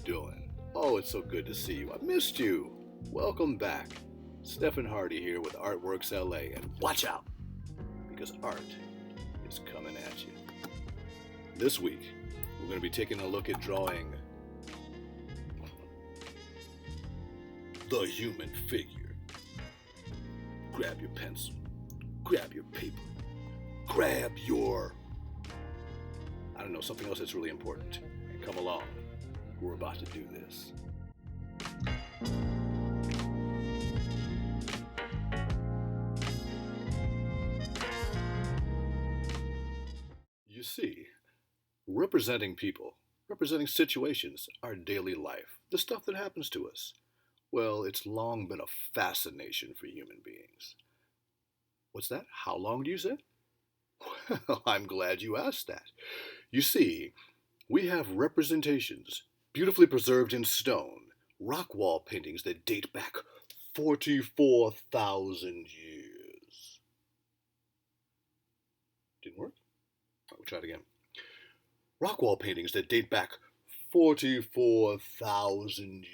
doing? Oh, it's so good to see you. I missed you. Welcome back. Stephen Hardy here with Artworks LA, and watch out, because art is coming at you. This week, we're going to be taking a look at drawing the human figure. Grab your pencil, grab your paper, grab your, something else that's really important, and come along. We're about to do this. You see, representing people, representing situations, our daily life, the stuff that happens to us, well, it's long been a fascination for human beings. What's that? How long do you say? Well, I'm glad you asked that. You see, we have representations beautifully preserved in stone, rock wall paintings that date back 44,000 years. Didn't work? All right, we'll try it again. Rock wall paintings that date back 44,000 years.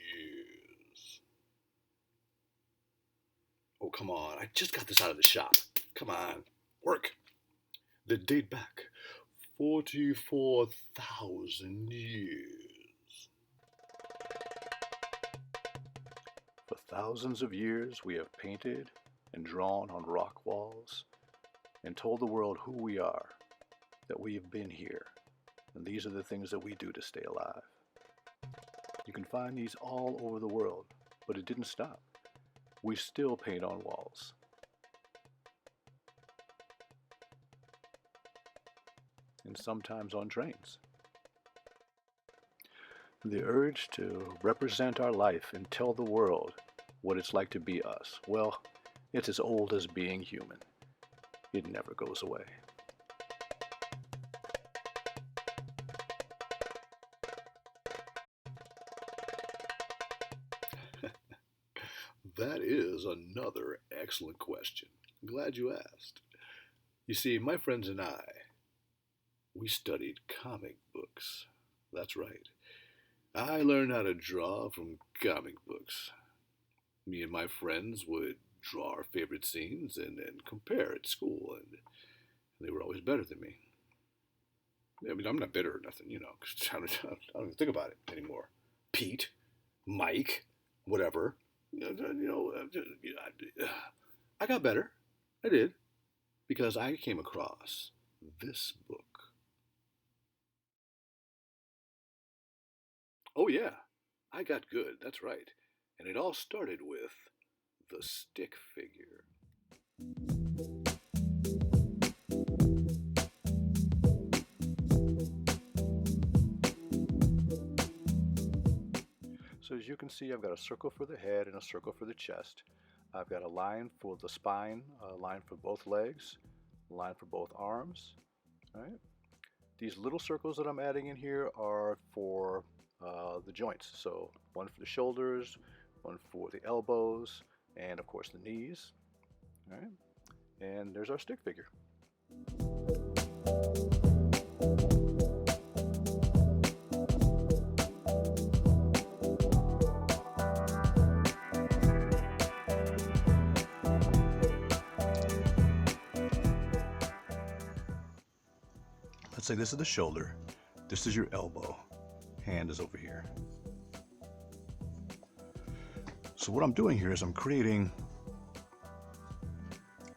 Oh, come on. I just got this out of the shop. Come on. Work. That date back 44,000 years. For thousands of years, we have painted and drawn on rock walls and told the world who we are, that we have been here, and these are the things that we do to stay alive. You can find these all over the world, but it didn't stop. We still paint on walls. And sometimes on trains. The urge to represent our life and tell the world what it's like to be us, well, it's as old as being human. It never goes away. That is another excellent question. I'm glad you asked. You see, my friends and I, we studied comic books. That's right. I learned how to draw from comic books. Me and my friends would draw our favorite scenes and compare at school, and they were always better than me. I mean, I'm not bitter or nothing, 'cause I don't even think about it anymore. Pete, Mike, whatever. I got better. I did. Because I came across this book. Oh, yeah, I got good, that's right. And it all started with the stick figure. So as you can see, I've got a circle for the head and a circle for the chest. I've got a line for the spine, a line for both legs, a line for both arms. All right. These little circles that I'm adding in here are for the joints. So one for the shoulders, one for the elbows, and of course the knees. All right. And there's our stick figure. Let's say this is the shoulder, this is your elbow, hand is over here. So what I'm doing here is I'm creating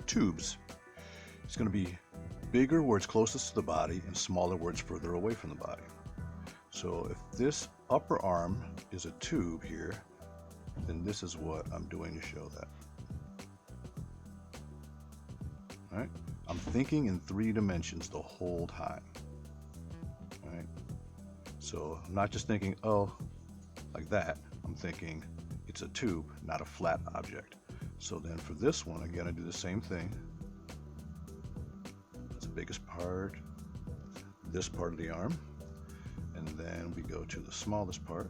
tubes. It's going to be bigger where it's closest to the body and smaller where it's further away from the body. So if this upper arm is a tube here, then this is what I'm doing to show that. All right. I'm thinking in 3 dimensions the whole time. All right. So I'm not just thinking, oh, like that. I'm thinking it's a tube, not a flat object. So then for this one, again, I do the same thing. That's the biggest part, this part of the arm. And then we go to the smallest part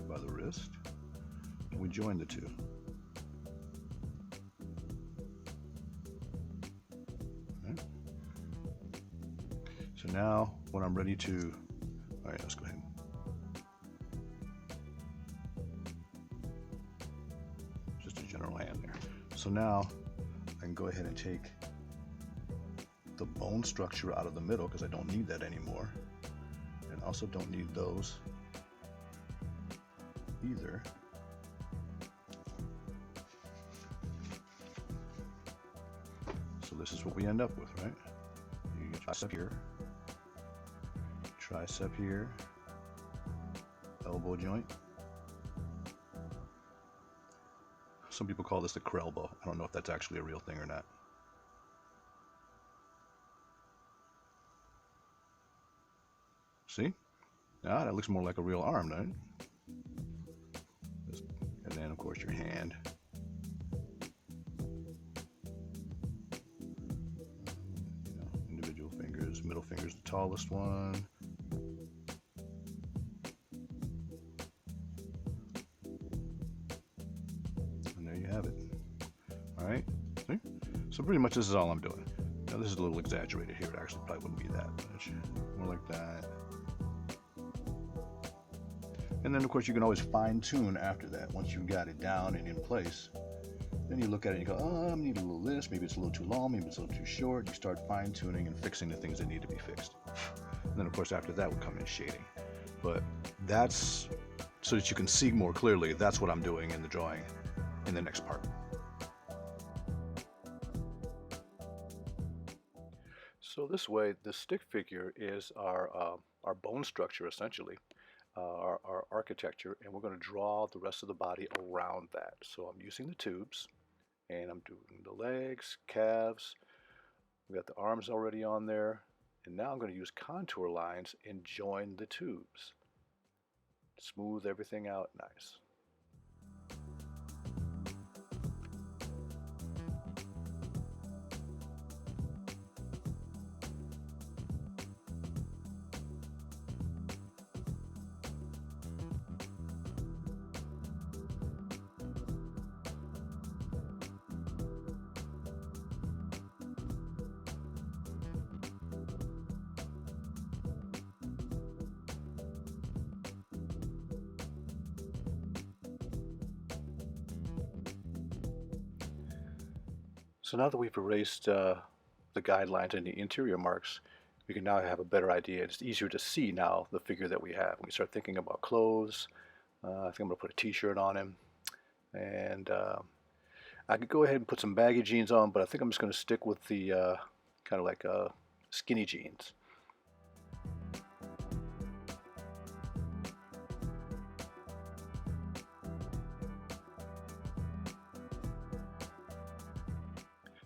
by the wrist, and we join the two. So now when I'm ready to, all right, let's go ahead. So now I can go ahead and take the bone structure out of the middle because I don't need that anymore, and also don't need those either. So this is what we end up with, right? You get tricep here, elbow joint. Some people call this the crelbo. I don't know if that's actually a real thing or not. See? Ah, that looks more like a real arm, right? And then, of course, your hand. Individual fingers. Middle finger's the tallest one. And there you have it. All right. See? So pretty much this is all I'm doing. Now this is a little exaggerated here. It actually probably wouldn't be that much. More like that. And then of course you can always fine tune after that. Once you've got it down and in place, then you look at it and you go, oh, I need a little this, maybe it's a little too long, maybe it's a little too short. You start fine tuning and fixing the things that need to be fixed. And then of course after that would come in shading. But that's so that you can see more clearly. That's what I'm doing in the drawing in the next part. So this way, the stick figure is our bone structure essentially. Our architecture, and we're going to draw the rest of the body around that. So I'm using the tubes, and I'm doing the legs, calves. We got the arms already on there, and now I'm going to use contour lines and join the tubes. Smooth everything out nice. So now that we've erased the guidelines and the interior marks, we can now have a better idea. It's easier to see now the figure that we have. When we start thinking about clothes, I think I'm going to put a t-shirt on him. And I could go ahead and put some baggy jeans on, but I think I'm just going to stick with the kind of like skinny jeans.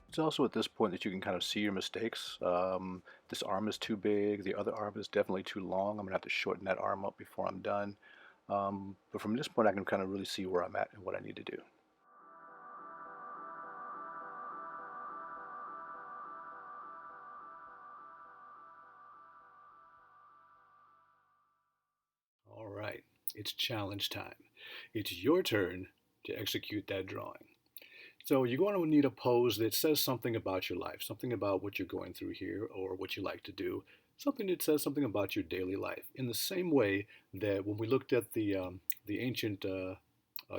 It's also at this point that you can kind of see your mistakes. This arm is too big, the other arm is definitely too long. I'm going to have to shorten that arm up before I'm done. But from this point I can kind of really see where I'm at and what I need to do. All right, it's challenge time. It's your turn to execute that drawing. So you're going to need a pose that says something about your life, something about what you're going through here or what you like to do, something that says something about your daily life. In the same way that when we looked at the ancient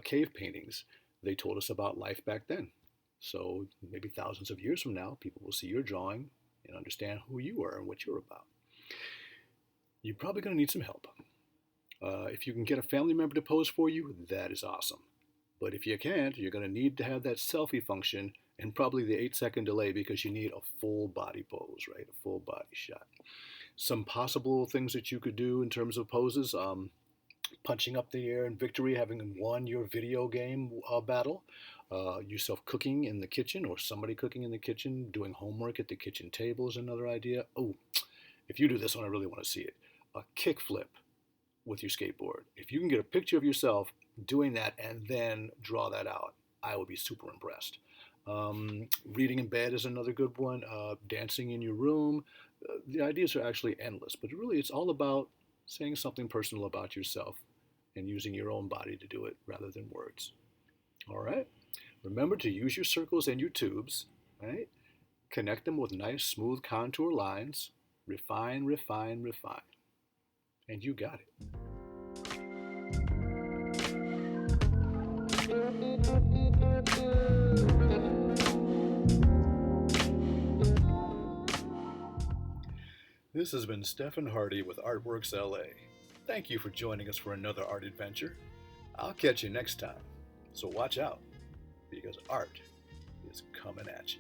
cave paintings, they told us about life back then. So maybe thousands of years from now, people will see your drawing and understand who you are and what you're about. You're probably going to need some help. If you can get a family member to pose for you, that is awesome. But if you can't, you're going to need to have that selfie function and probably the 8-second delay because you need a full body pose, right? A full body shot. Some possible things that you could do in terms of poses, punching up the air in victory, having won your video game battle, yourself cooking in the kitchen or somebody cooking in the kitchen, doing homework at the kitchen table is another idea. Oh, if you do this one, I really want to see it. A kickflip with your skateboard. If you can get a picture of yourself doing that and then draw that out, I would be super impressed. Reading in bed is another good one. Dancing in your room. The ideas are actually endless, but really it's all about saying something personal about yourself and using your own body to do it rather than words. All right? Remember to use your circles and your tubes, right? Connect them with nice smooth contour lines. Refine, refine, refine. And you got it. This has been Stephen Hardy with Artworks LA. Thank you for joining us for another art adventure. I'll catch you next time, so watch out, because art is coming at you.